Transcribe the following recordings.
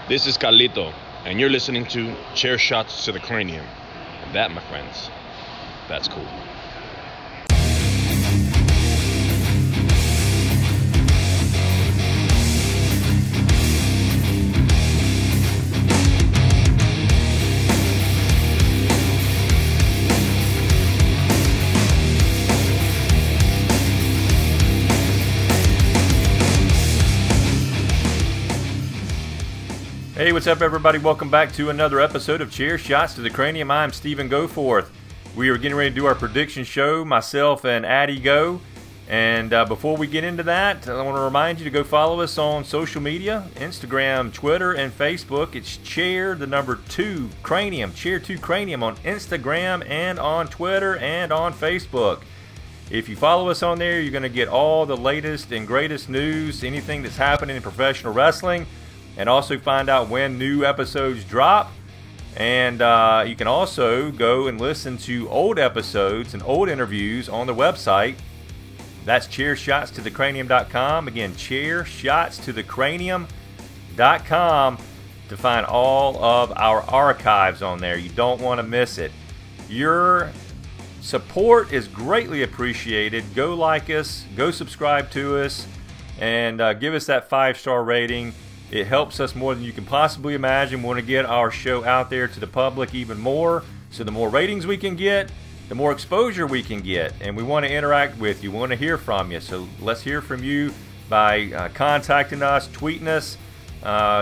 This is Carlito, and you're listening to Chair Shots to the Cranium. And that, my friends, that's cool. Hey, what's up, everybody? Welcome back to another episode of Chair Shots to the Cranium. I'm Stephen Goforth. We are getting ready to do our prediction show, myself and Addie go. And before we get into that, I want to remind you to go follow us on social media, Instagram, Twitter, and Facebook. It's Chair, the number 2, Cranium, Chair 2 Cranium on Instagram and on Twitter and on Facebook. If you follow us on there, you're going to get all the latest and greatest news, anything that's happening in professional wrestling, and also find out when new episodes drop. And you can also go and listen to old episodes and old interviews on the website. That's chairshotstothecranium.com. Again, chairshotstothecranium.com to find all of our archives on there. You don't want to miss it. Your support is greatly appreciated. Go like us, go subscribe to us, and give us that 5-star rating. It helps us more than you can possibly imagine. We want to get our show out there to the public even more. So the more ratings we can get, the more exposure we can get. And we want to interact with you. We want to hear from you. So let's hear from you by contacting us, tweeting us.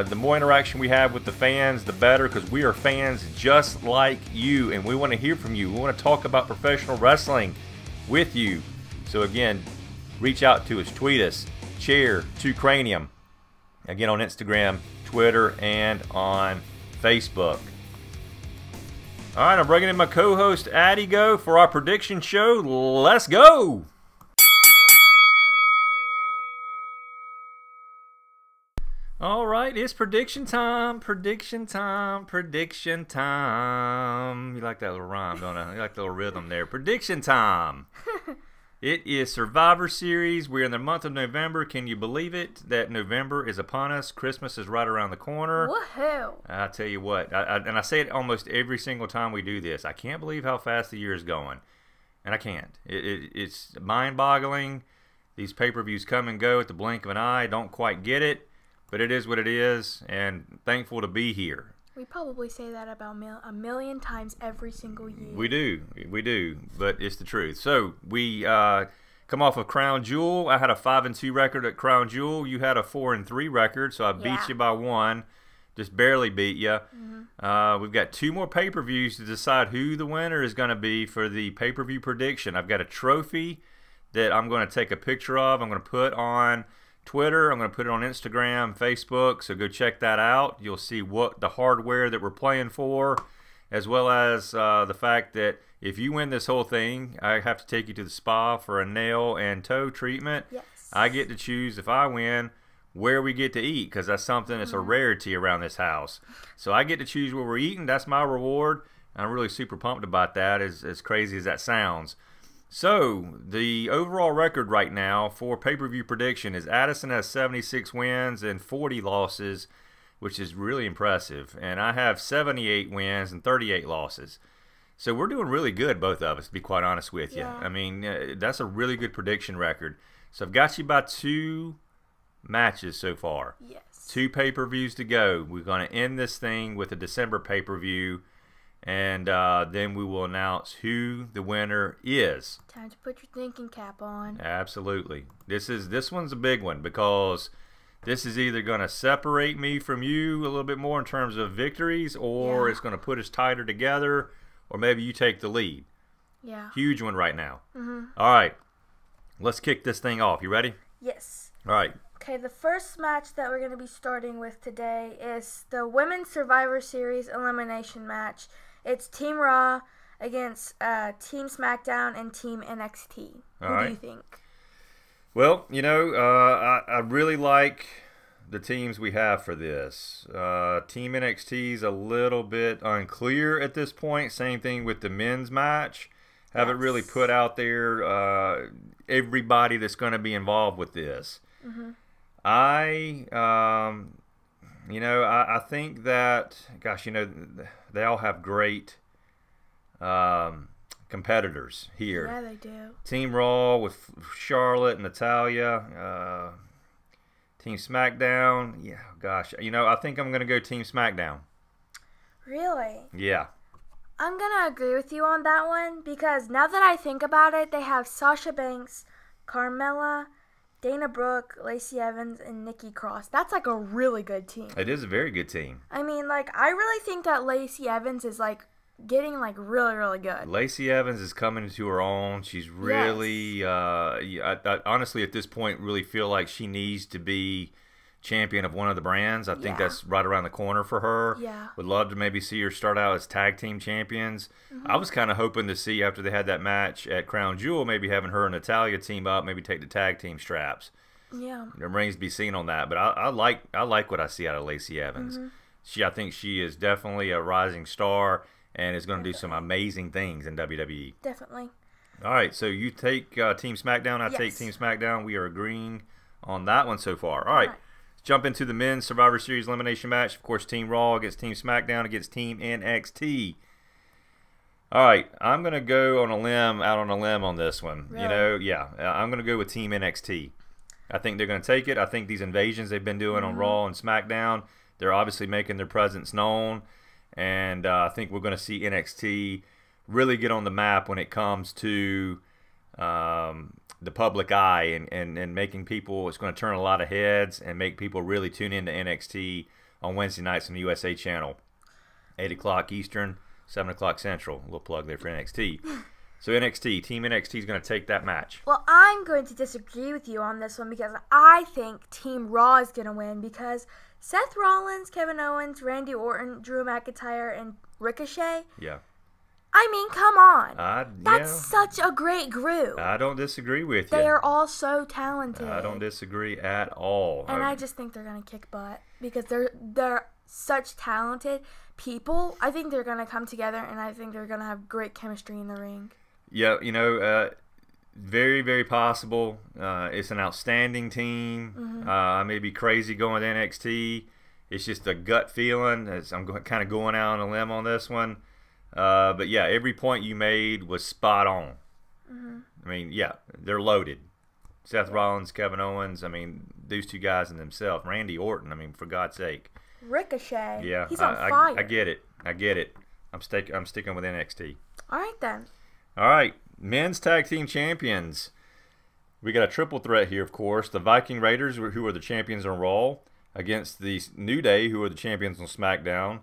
The more interaction we have with the fans, the better, because we are fans just like you. And we want to hear from you. We want to talk about professional wrestling with you. So again, reach out to us. Tweet us. Chair2Cranium. Again, on Instagram, Twitter, and on Facebook. All right, I'm bringing in my co-host, Addie Go, for our prediction show. Let's go! All right, it's prediction time, prediction time, prediction time. You like that little rhyme, don't I? You like the little rhythm there. Prediction time. It is Survivor Series. We're in the month of November. Can you believe it that November is upon us? Christmas is right around the corner. Woohoo! I tell you what, and I say it almost every single time we do this. I can't believe how fast the year is going, and I can't. It's mind-boggling. These pay-per-views come and go at the blink of an eye. Don't quite get it, but it is what it is, and thankful to be here. We probably say that about a million times every single year. We do, but it's the truth. So we come off of Crown Jewel. I had a 5-2 record at Crown Jewel. You had a 4-3 record, so I beat you by 1, just barely beat you. Mm-hmm. We've got 2 more pay-per-views to decide who the winner is going to be for the pay-per-view prediction. I've got a trophy that I'm going to take a picture of. I'm going to put on Twitter. I'm going to put it on Instagram, Facebook, so go check that out. You'll see what the hardware that we're playing for, as well as the fact that if you win this whole thing, I have to take you to the spa for a nail and toe treatment. Yes. I get to choose, if I win, where we get to eat, because that's something that's a rarity around this house. So I get to choose where we're eating. That's my reward. I'm really super pumped about that, as crazy as that sounds. So, the overall record right now for pay-per-view prediction is Addison has 76 wins and 40 losses, which is really impressive. And I have 78 wins and 38 losses. So, we're doing really good, both of us, to be quite honest with you. Yeah. I mean, that's a really good prediction record. So, I've got you by 2 matches so far. Yes. 2 pay-per-views to go. We're going to end this thing with a December pay-per-view. And then we will announce who the winner is. Time to put your thinking cap on. Absolutely. This one's a big one, because this is either going to separate me from you a little bit more in terms of victories, or it's going to put us tighter together, or maybe you take the lead. Yeah. Huge one right now. Mm-hmm. All right. Let's kick this thing off. You ready? Yes. All right. Okay, the first match that we're going to be starting with today is the Women's Survivor Series Elimination Match. It's Team Raw against Team SmackDown and Team NXT. Who do you think? Well, you know, I really like the teams we have for this. Team NXT is a little bit unclear at this point. Same thing with the men's match. Haven't really put out there everybody that's going to be involved with this. Mm-hmm. I I think that, gosh, they all have great competitors here. Yeah, they do. Team Raw with Charlotte and Natalya. Team SmackDown. Yeah, gosh. I think I'm going to go Team SmackDown. Really? Yeah. I'm going to agree with you on that one because now that I think about it, they have Sasha Banks, Carmella, Dana Brooke, Lacey Evans, and Nikki Cross. That's like a really good team. It is a very good team. I mean, I really think that Lacey Evans is, getting, really, really good. Lacey Evans is coming into her own. She's really, I honestly, at this point, really feel like she needs to be champion of one of the brands. I think that's right around the corner for her. Yeah. Would love to maybe see her start out as tag team champions. Mm-hmm. I was kind of hoping to see, after they had that match at Crown Jewel, maybe having her and Natalya team up, maybe take the tag team straps. Yeah. There remains to be seen on that, but I like what I see out of Lacey Evans. Mm-hmm. I think she is definitely a rising star and is going to do some amazing things in WWE. Definitely. All right, so you take Team SmackDown, I take Team SmackDown. We are agreeing on that one so far. All right. Jump into the men's Survivor Series elimination match. Of course, Team Raw against Team SmackDown against Team NXT. All right, I'm going to go out on a limb on this one. Really? I'm going to go with Team NXT. I think they're going to take it. I think these invasions they've been doing on Raw and SmackDown, they're obviously making their presence known. And I think we're going to see NXT really get on the map when it comes to the public eye and making people, it's going to turn a lot of heads and make people really tune into NXT on Wednesday nights on the USA channel. 8 o'clock Eastern, 7 o'clock Central. A little plug there for NXT. So Team NXT is going to take that match. Well, I'm going to disagree with you on this one because I think Team Raw is going to win because Seth Rollins, Kevin Owens, Randy Orton, Drew McIntyre, and Ricochet. Yeah. I mean, come on. That's such a great group. I don't disagree with you. They are all so talented. I don't disagree at all. And I just think they're going to kick butt because they're such talented people. I think they're going to come together, and I think they're going to have great chemistry in the ring. Yeah, very, very possible. It's an outstanding team. Mm-hmm. I may be crazy going to NXT. It's just a gut feeling. I'm kind of going out on a limb on this one. But yeah, every point you made was spot on. Mm-hmm. I mean, yeah, they're loaded. Seth Rollins, Kevin Owens. I mean, these two guys in themselves. Randy Orton. I mean, for God's sake. Ricochet. Yeah, he's on fire. I get it. I'm sticking with NXT. All right then. All right, men's tag team champions. We got a triple threat here, of course. The Viking Raiders, who are the champions on Raw, against the New Day, who are the champions on SmackDown,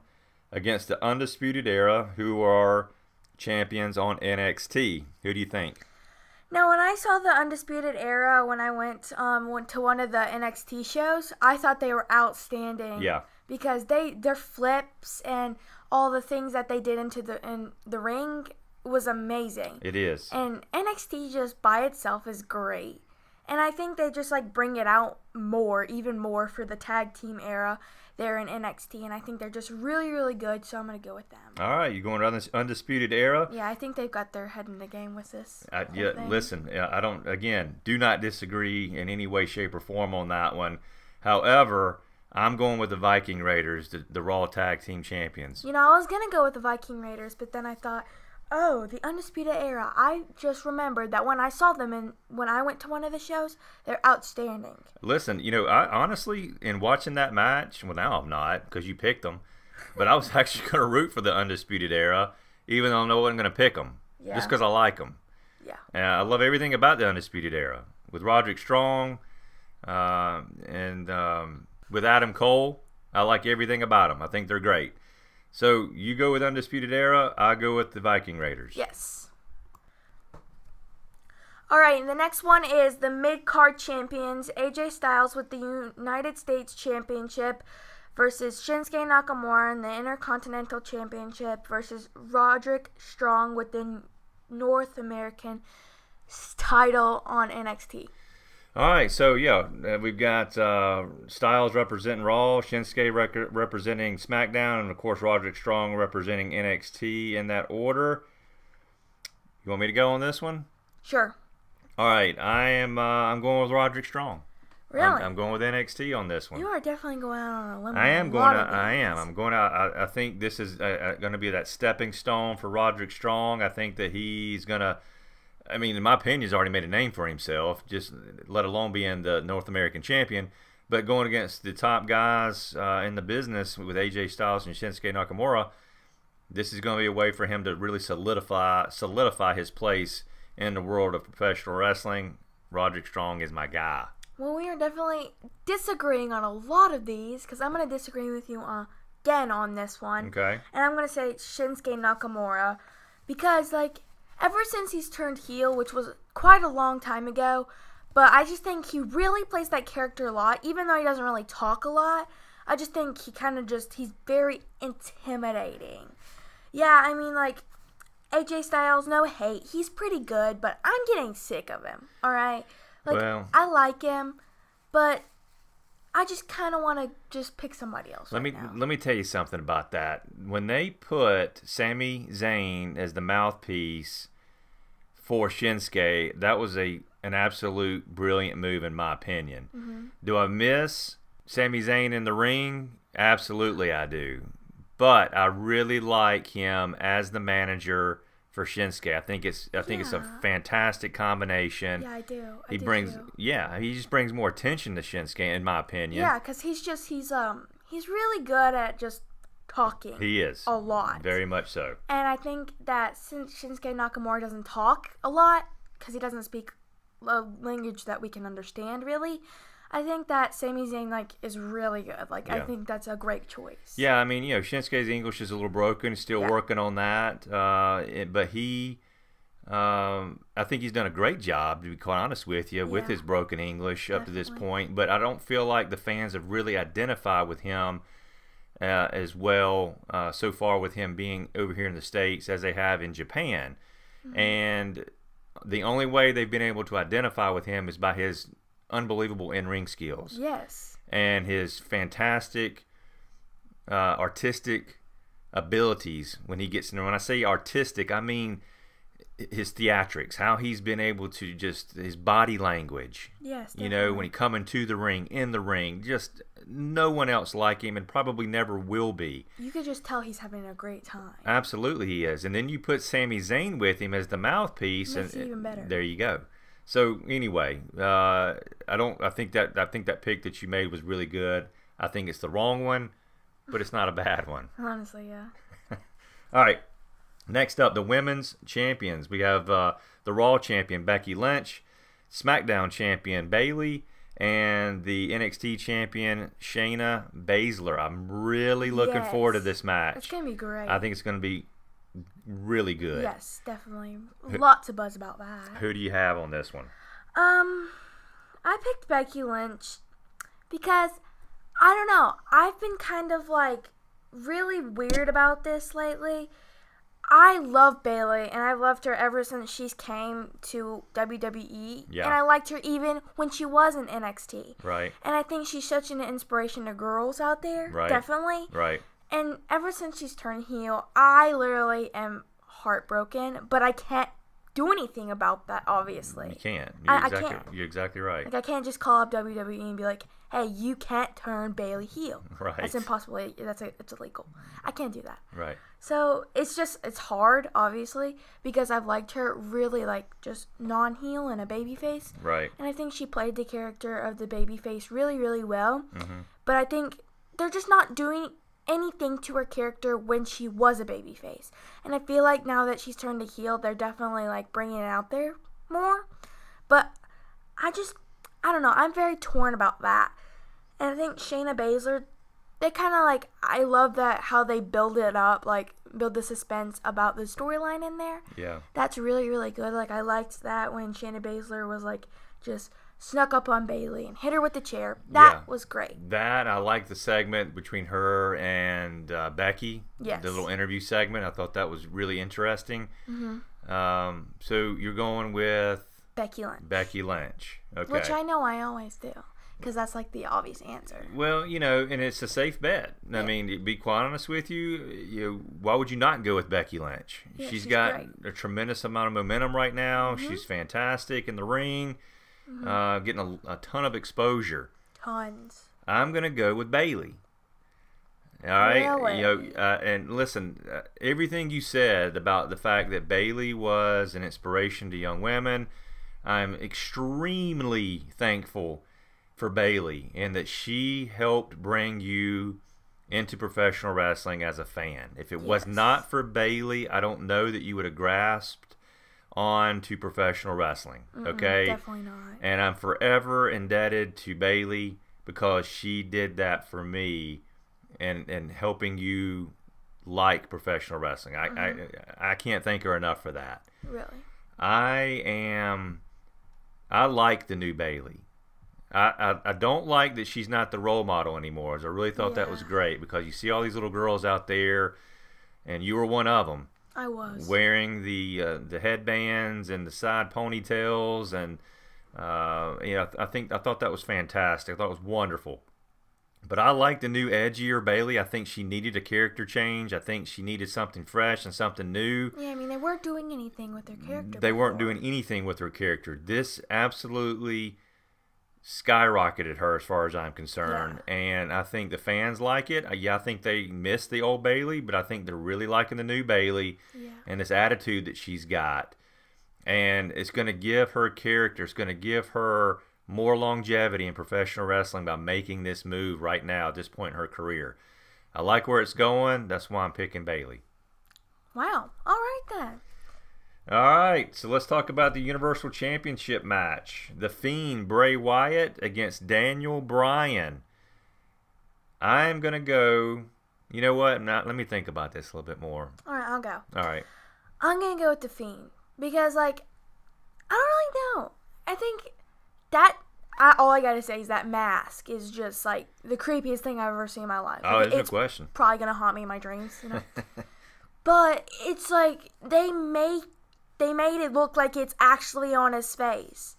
against the Undisputed Era, who are champions on NXT. Who do you think? Now, when I saw the Undisputed Era, when I went to one of the NXT shows, I thought they were outstanding. Yeah. Because their flips and all the things that they did in the ring was amazing. It is. And NXT just by itself is great. And I think they just bring it out even more for the tag team era there in NXT. And I think they're just really, really good. So I'm going to go with them. All right. You going around this Undisputed Era? Yeah, I think they've got their head in the game with this. Listen, do not disagree in any way, shape, or form on that one. However, I'm going with the Viking Raiders, the Raw Tag Team Champions. I was going to go with the Viking Raiders, but then I thought, the Undisputed Era. I just remembered that when I saw them when I went to one of the shows, they're outstanding. Listen, I honestly, in watching that match, well, now I'm not because you picked them, but I was actually going to root for the Undisputed Era, even though I wasn't going to pick them, just because I like them. Yeah. And I love everything about the Undisputed Era. With Roderick Strong and with Adam Cole, I like everything about them. I think they're great. So you go with Undisputed Era, I go with the Viking Raiders. Yes. All right, and the next one is the mid-card champions, AJ Styles with the United States Championship versus Shinsuke Nakamura in the Intercontinental Championship versus Roderick Strong with the North American title on NXT. All right, so we've got Styles representing Raw, Shinsuke representing SmackDown, and of course Roderick Strong representing NXT in that order. You want me to go on this one? Sure. All right, I'm going with Roderick Strong. Really? I'm going with NXT on this one. You are definitely going out on a limb. I am going out. I am. I'm going out. I think this is going to be that stepping stone for Roderick Strong. I think that he's going to. I mean, in my opinion, he's already made a name for himself, just let alone being the North American champion. But going against the top guys in the business with AJ Styles and Shinsuke Nakamura, this is going to be a way for him to really solidify his place in the world of professional wrestling. Roderick Strong is my guy. Well, we are definitely disagreeing on a lot of these because I'm going to disagree with you again on this one. Okay. And I'm going to say Shinsuke Nakamura because, like, ever since he's turned heel, which was quite a long time ago, but I just think he really plays that character a lot, even though he doesn't really talk a lot. I just think he kind of he's very intimidating. Yeah, I mean, like, AJ Styles, no hate. He's pretty good, but I'm getting sick of him, all right? Like, well, I like him, but I just kind of want to just pick somebody else Let me tell you something about that. When they put Sami Zayn as the mouthpiece for Shinsuke, that was an absolute brilliant move in my opinion. Mm-hmm. Do I miss Sami Zayn in the ring? Absolutely I do. But I really like him as the manager for Shinsuke. I think it's a fantastic combination. Yeah, I do. He just brings more attention to Shinsuke in my opinion. Yeah, cuz he's really good at just talking. He is. A lot. Very much so. And I think that since Shinsuke Nakamura doesn't talk a lot cuz he doesn't speak a language that we can understand really, I think that Sami Zayn is really good. I think that's a great choice. Yeah, I mean, Shinsuke's English is a little broken. He's still working on that. But I think he's done a great job, to be quite honest with you, with his broken English up to this point. But I don't feel like the fans have really identified with him as well so far with him being over here in the States as they have in Japan. Mm-hmm. And the only way they've been able to identify with him is by his unbelievable in-ring skills. Yes. And his fantastic artistic abilities when he gets in there. When I say artistic, I mean his theatrics, how he's been able to his body language. Yes. Definitely. When he come into the ring, in the ring, just no one else like him and probably never will be. You could just tell he's having a great time. Absolutely he is. And then you put Sami Zayn with him as the mouthpiece. Makes it even better. There you go. So anyway, I think that pick that you made was really good. I think it's the wrong one, but it's not a bad one. Honestly, yeah. All right. Next up, the women's champions. We have the Raw champion Becky Lynch, SmackDown champion Bayley, and the NXT champion Shayna Baszler. I'm really looking forward to this match. It's gonna be great. I think it's gonna be really good. Yes, definitely. Lots of buzz about that. Who do you have on this one? I picked Becky Lynch because I don't know. I've been kind of really weird about this lately. I love Bayley, and I've loved her ever since she's came to WWE. Yeah. And I liked her even when she was in NXT. Right. And I think she's such an inspiration to girls out there. Right. Definitely. Right. And ever since she's turned heel, I literally am heartbroken, but I can't do anything about that, obviously. You can't. I can't. You're exactly right. I can't just call up WWE and be like, hey, you can't turn Bayley heel. Right. That's impossible. It's illegal. I can't do that. Right. So it's hard, obviously, because I've liked her really just non-heel and a babyface. Right. And I think she played the character of the babyface really, really well. Mm-hmm. But I think they're just not doing anything to her character when she was a babyface. And I feel like now that she's turned to heel, they're definitely bringing it out there more. But I don't know. I'm very torn about that. And I think Shayna Baszler, they kind of I love that how they build it up, build the suspense about the storyline in there. Yeah. That's really, really good. I liked that when Shayna Baszler was just snuck up on Bayley and hit her with the chair. That was great. That, I like the segment between her and Becky. Yes. The little interview segment. I thought that was really interesting. Mm-hmm. So you're going with Becky Lynch. Becky Lynch. Okay. Which I know I always do. Because that's the obvious answer. Well, and it's a safe bet. Yeah. I mean, to be quite honest with you, why would you not go with Becky Lynch? Yeah, she's got great. a tremendous amount of momentum right now. Mm-hmm. She's fantastic in the ring. getting a ton of exposure. Tons. I'm going to go with Bailey. All right, Really? and listen, everything you said about the fact that Bailey was an inspiration to young women, I'm extremely thankful for Bailey and that she helped bring you into professional wrestling as a fan. If it was not for Bailey, I don't know that you would have grasped on to professional wrestling. Okay, Definitely not. and I'm forever indebted to Bailey because she did that for me. And helping you like professional wrestling. I can't thank her enough for that. Really? I like the new Bailey. I don't like that she's not the role model anymore. I really thought that was great because you see all these little girls out there, and you were one of them. I was. Wearing the headbands and the side ponytails, and I thought that was fantastic. I thought it was wonderful. But I like the new edgier Bailey. I think she needed a character change. I think she needed something fresh and something new. Yeah, I mean, they weren't doing anything with their character. They weren't doing anything with her character. This absolutely skyrocketed her as far as I'm concerned. Yeah. And I think the fans like it. I think they miss the old Bailey, but I think they're really liking the new Bailey and this attitude that she's got. And it's going to give her character, it's going to give her more longevity in professional wrestling by making this move right now at this point in her career. I like where it's going. That's why I'm picking Bailey. Wow. All right, then. All right, so let's talk about the Universal Championship match. The Fiend, Bray Wyatt, against Daniel Bryan. I'm going to go... You know what? Let me think about this a little bit more. All right, I'll go. All right. I'm going to go with The Fiend. Because, I don't really know. I think... all I gotta say is that mask is just the creepiest thing I've ever seen in my life. Oh, there's no question. Probably gonna haunt me in my dreams, But it's they made it look like it's actually on his face.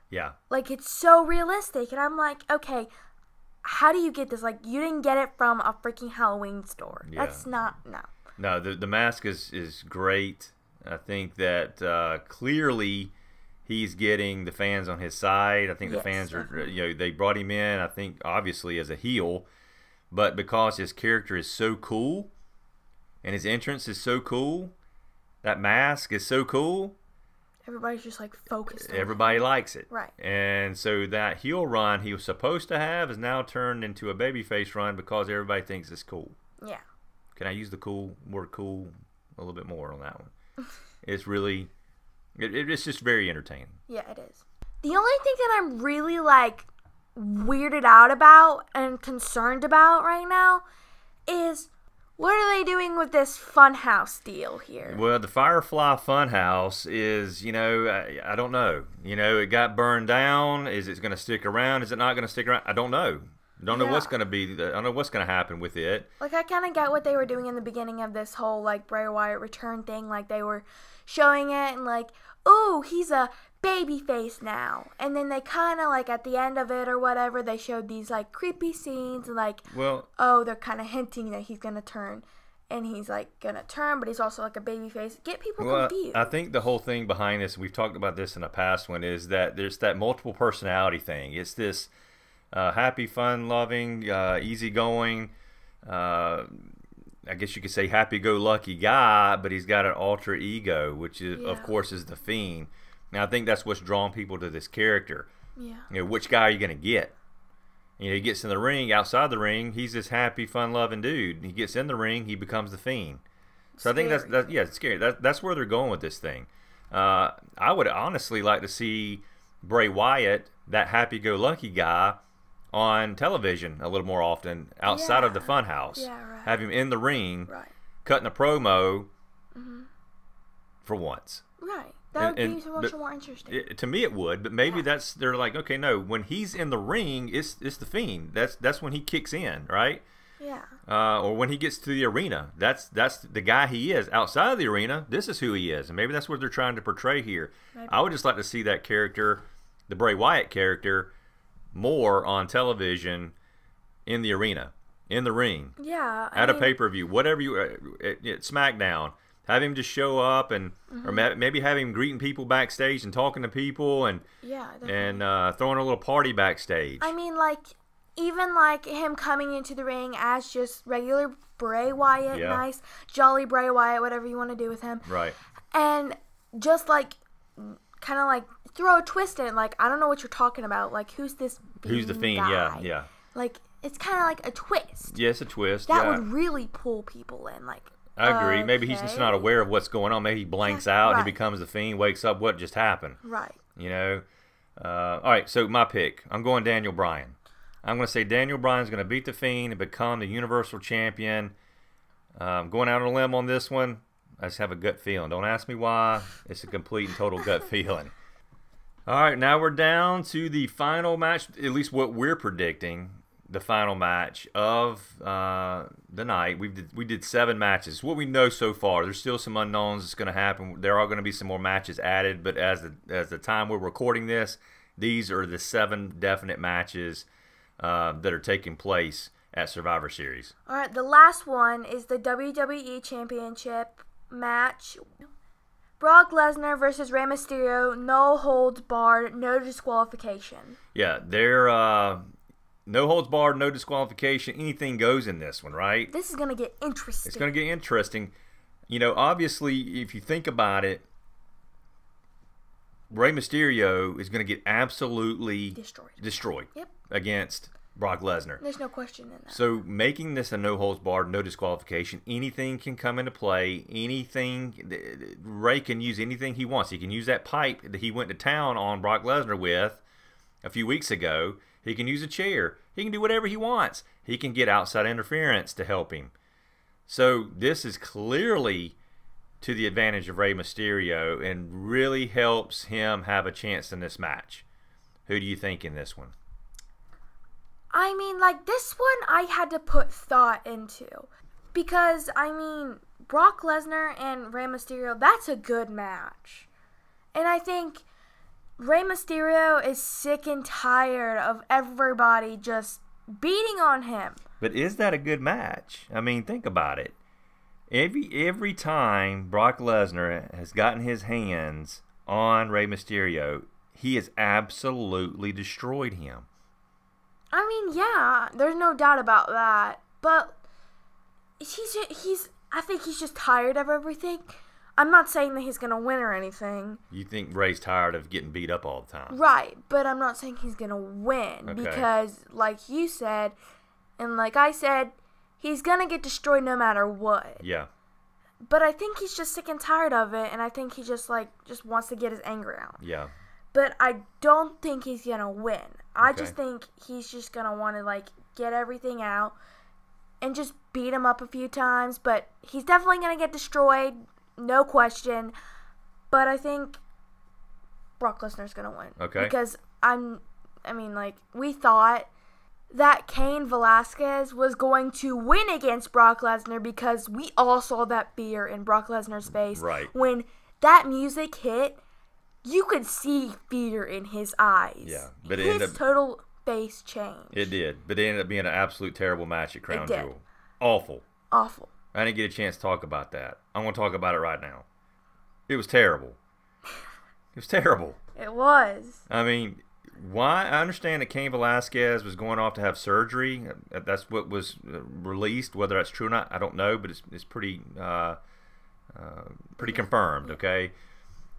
Yeah. It's so realistic, and I'm like, okay, how do you get this? You didn't get it from a freaking Halloween store. Yeah. That's not No, the mask is great. I think that clearly he's getting the fans on his side. I think the fans are, they brought him in, I think, obviously as a heel, but because his character is so cool and his entrance is so cool, that mask is so cool. Everybody's just focused on Everybody likes it. Right. And so that heel run he was supposed to have is now turned into a babyface run because everybody thinks it's cool. Yeah. Can I use the word cool a little bit more on that one? It's really... It's just very entertaining. Yeah, it is. The only thing that I'm really weirded out about and concerned about right now is what are they doing with this Funhouse deal here? Well, the Firefly Funhouse is, I don't know. It got burned down. Is it going to stick around? Is it not going to stick around? I don't know. Don't know what's going to be. I don't know what's going to happen with it. I kind of got what they were doing in the beginning of this whole Bray Wyatt return thing. They were showing it and oh, he's a baby face now. And then they kind of at the end of it or whatever, they showed these creepy scenes and oh, they're kind of hinting that he's gonna turn. And he's gonna turn, but he's also a baby face. Get people confused. I think the whole thing behind this, we've talked about this in a past one, is that there's that multiple personality thing. It's this happy, fun-loving, easygoing, I guess you could say happy-go-lucky guy, but he's got an alter ego, which is, of course, is the Fiend. Now, I think that's what's drawn people to this character. Yeah. Which guy are you going to get? He gets in the ring, outside the ring, he's this happy, fun-loving dude. He gets in the ring, he becomes the Fiend. So I think that's it's scary. That's where they're going with this thing. I would honestly like to see Bray Wyatt, that happy-go-lucky guy, on television a little more often outside of the Funhouse. Yeah, right. Have him in the ring, cutting a promo for once. Right. That would be so much more interesting. To me, it would, but maybe they're okay, no, when he's in the ring, it's the Fiend. That's when he kicks in, right? Yeah. Or when he gets to the arena, that's the guy he is. Outside of the arena, this is who he is, and maybe that's what they're trying to portray here. Maybe. I would just like to see that character, the Bray Wyatt character, more on television, in the arena, in the ring, yeah, at a pay-per-view, whatever you at SmackDown. Have him just show up and or maybe have him greeting people backstage and talking to people and throwing a little party backstage. I mean, like, even like him coming into the ring as just regular Bray Wyatt, nice, jolly Bray Wyatt, whatever you want to do with him. Right. And just like, kind of like throw a twist in it. Like, I don't know what you're talking about. Like, who's this Who's the Fiend? guy? Yeah. Like, it's kind of like a twist. Yeah, it's a twist. That would really pull people in. Like, I agree. okay. Maybe he's just not aware of what's going on. Maybe he blanks out and he becomes the Fiend, wakes up, what just happened? Right. You know? All right, so my pick. I'm going Daniel Bryan. I'm going to say Daniel Bryan's going to beat the Fiend and become the Universal Champion. Going out on a limb on this one, I just have a gut feeling. Don't ask me why. It's a complete and total gut feeling. All right, now we're down to the final match, at least what we're predicting. The final match of the night. We did 7 matches. What we know so far, there's still some unknowns that's going to happen. There are going to be some more matches added, but as the time we're recording this, these are the 7 definite matches that are taking place at Survivor Series. All right, the last one is the WWE Championship match. Brock Lesnar versus Rey Mysterio, no holds barred, no disqualification. Yeah, they're no holds barred, no disqualification. Anything goes in this one, right? This is going to get interesting. It's going to get interesting. You know, obviously, if you think about it, Rey Mysterio is going to get absolutely destroyed Yep. against Brock Lesnar. There's no question in that. So making this a no holds barred, no disqualification, anything can come into play. Anything, Rey can use anything he wants. He can use that pipe that he went to town on Brock Lesnar with a few weeks ago. He can use a chair. He can do whatever he wants. He can get outside interference to help him. So this is clearly to the advantage of Rey Mysterio and really helps him have a chance in this match. Who do you think in this one? I mean, like, this one I had to put thought into. Because, I mean, Brock Lesnar and Rey Mysterio, that's a good match. And I think Rey Mysterio is sick and tired of everybody just beating on him. But is that a good match? I mean, think about it. Every time Brock Lesnar has gotten his hands on Rey Mysterio, he has absolutely destroyed him. I mean, yeah, there's no doubt about that. But I think he's just tired of everything. I'm not saying that he's going to win or anything. You think Rey's tired of getting beat up all the time? Right, but I'm not saying he's going to win. Okay. Because, like you said, and like I said, he's going to get destroyed no matter what. Yeah. But I think he's just sick and tired of it, and I think he just wants to get his anger out. Yeah. But I don't think he's going to win. I Okay. just think he's just going to want to, like, get everything out and just beat him up a few times. But he's definitely going to get destroyed, no question. But I think Brock Lesnar's going to win. Okay. Because, we thought that Cain Velasquez was going to win against Brock Lesnar because we all saw that fear in Brock Lesnar's face. Right. When that music hit, you could see fear in his eyes. Yeah, but his total face changed. It did, but it ended up being an absolute terrible match at Crown It did. Jewel. Awful. Awful. I didn't get a chance to talk about that. I'm going to talk about it right now. It was terrible. It was terrible. It was. I mean, why? I understand that Cain Velasquez was going off to have surgery. That's what was released. Whether that's true or not, I don't know, but it's pretty confirmed. Okay.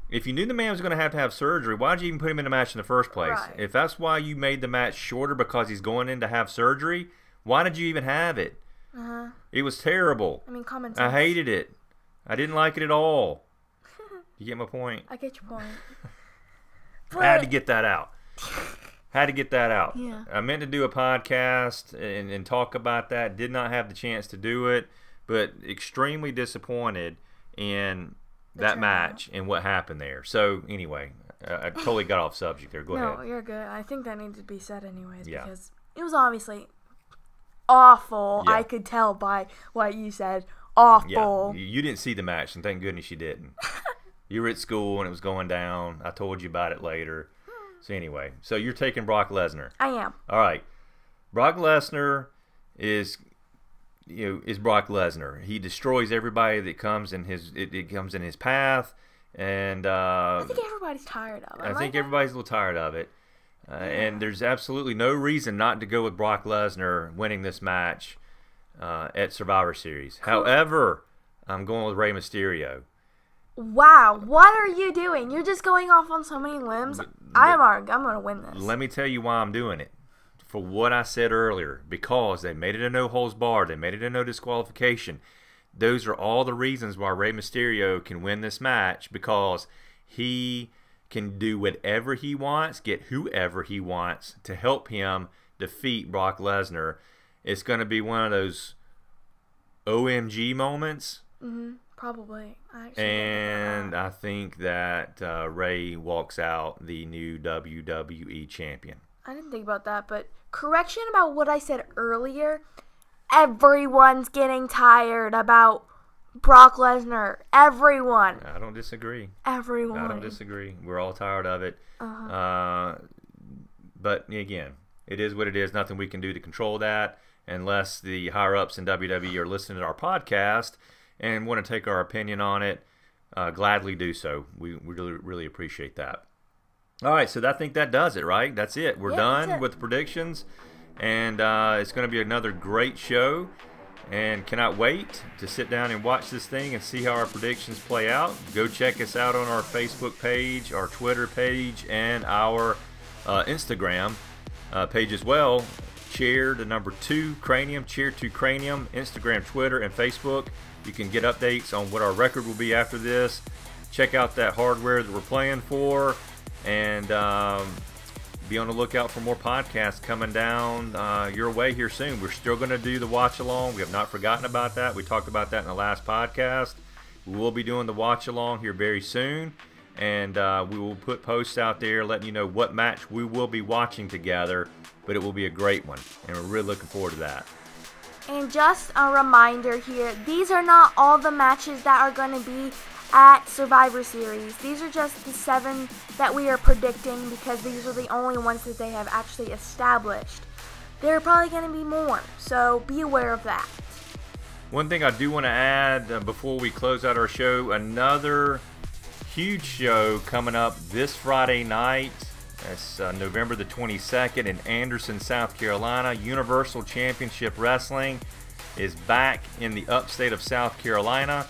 If you knew the man was going to have surgery, why'd you even put him in the match in the first place? Right. If that's why you made the match shorter because he's going in to have surgery, why did you even have it? Uh-huh. It was terrible. I mean, common sense. I hated it. I didn't like it at all. You get my point? I get your point. I had to get that out. Had to get that out. Yeah. I meant to do a podcast and talk about that. Did not have the chance to do it, but extremely disappointed in that match and what happened there. So anyway, I totally got off subject there. Go ahead. No, you're good. I think that needs to be said anyways because Yeah. it was obviously awful. Yeah. I could tell by what you said. Awful. Yeah, you didn't see the match, and thank goodness you didn't. You were at school and it was going down. I told you about it later. So anyway, so you're taking Brock Lesnar. I am. All right. Brock Lesnar is is Brock Lesnar. He destroys everybody that comes in it comes in his path, and I think everybody's tired of it. I think everybody's a little tired of it. And there's absolutely no reason not to go with Brock Lesnar winning this match at Survivor Series. Cool. However, I'm going with Rey Mysterio. Wow, what are you doing? You're just going off on so many limbs. I'm going to win this. Let me tell you why I'm doing it. For what I said earlier, because they made it a no holds barred, they made it a no disqualification. Those are all the reasons why Rey Mysterio can win this match, because he can do whatever he wants, get whoever he wants to help him defeat Brock Lesnar. It's going to be one of those OMG moments. Probably. And I think that Rey walks out the new WWE champion. I didn't think about that, but correction about what I said earlier. Everyone's getting tired about Brock Lesnar. Everyone. I don't disagree. Everyone. I don't disagree. We're all tired of it. But again, it is what it is. Nothing we can do to control that, unless the higher-ups in WWE are listening to our podcast and want to take our opinion on it. Gladly do so. We really, really appreciate that. All right, so I think that does it, right? That's it. We're done with the predictions, and it's going to be another great show, and cannot wait to sit down and watch this thing and see how our predictions play out. Go check us out on our Facebook page, our Twitter page, and our Instagram page as well. Chair the number 2 Cranium, Chair 2 Cranium, Instagram, Twitter, and Facebook. You can get updates on what our record will be after this. Check out that hardware that we're playing for, and be on the lookout for more podcasts coming down your way here soon. We're still going to do the watch along. We have not forgotten about that. We talked about that in the last podcast. We will be doing the watch along here very soon, and we will put posts out there letting you know what match we will be watching together, but it will be a great one, and we're really looking forward to that. And just a reminder here, these are not all the matches that are going to be at Survivor Series. These are just the 7 that we are predicting, because these are the only ones that they have actually established. There are probably going to be more, so be aware of that. One thing I do want to add before we close out our show, another huge show coming up this Friday night. That's November the 22nd in Anderson, South Carolina. Universal Championship Wrestling is back in the upstate of South Carolina.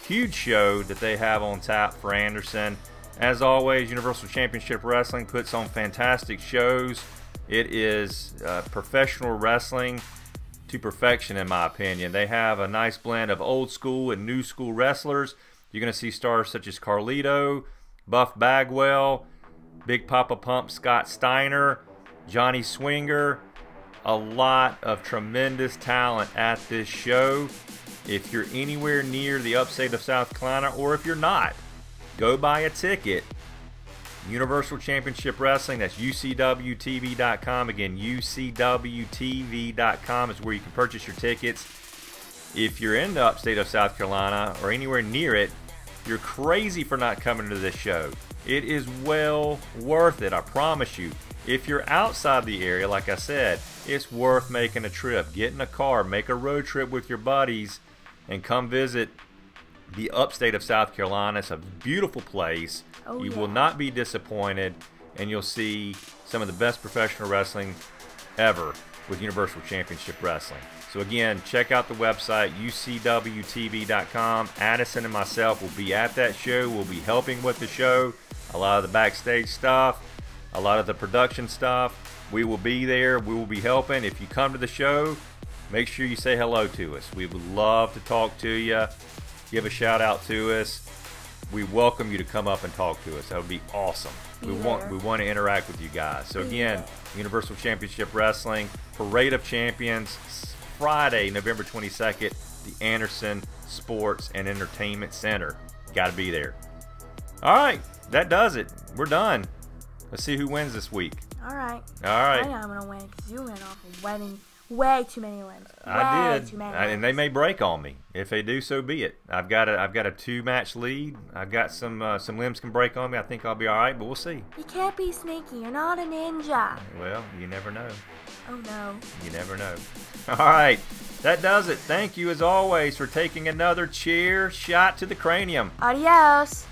Huge show that they have on tap for Anderson. As always, Universal Championship Wrestling puts on fantastic shows. It is professional wrestling to perfection, in my opinion. They have a nice blend of old school and new school wrestlers. You're going to see stars such as Carlito, Buff Bagwell, Big Papa Pump Scott Steiner, Johnny Swinger. A lot of tremendous talent at this show. If you're anywhere near the upstate of South Carolina, or if you're not, go buy a ticket. Universal Championship Wrestling, that's UCWTV.com. Again, UCWTV.com is where you can purchase your tickets. If you're in the upstate of South Carolina or anywhere near it, you're crazy for not coming to this show. It is well worth it, I promise you. If you're outside the area, like I said, it's worth making a trip. Get in a car, make a road trip with your buddies, and come visit the upstate of South Carolina. It's a beautiful place. You will not be disappointed, and you'll see some of the best professional wrestling ever with Universal Championship Wrestling. So again, check out the website, UCWTV.com. Addison and myself will be at that show. We'll be helping with the show. A lot of the backstage stuff, a lot of the production stuff. We will be there. We will be helping. If you come to the show, make sure you say hello to us. We would love to talk to you. Give a shout out to us. We welcome you to come up and talk to us. That would be awesome. We want to interact with you guys. So again, Universal Championship Wrestling, Parade of Champions, Friday, November 22nd, the Anderson Sports and Entertainment Center. Got to be there. All right, that does it. We're done. Let's see who wins this week. All right. All right. I know I'm going to win because you went off Way too many limbs. I Way did, too many and they limbs. may break on me. If they do, so be it. I've got a 2-match lead. I've got some limbs can break on me. I think I'll be all right, but we'll see. You can't be sneaky. You're not a ninja. Well, you never know. Oh no. You never know. All right, that does it. Thank you as always for taking another chair shot to the cranium. Adios.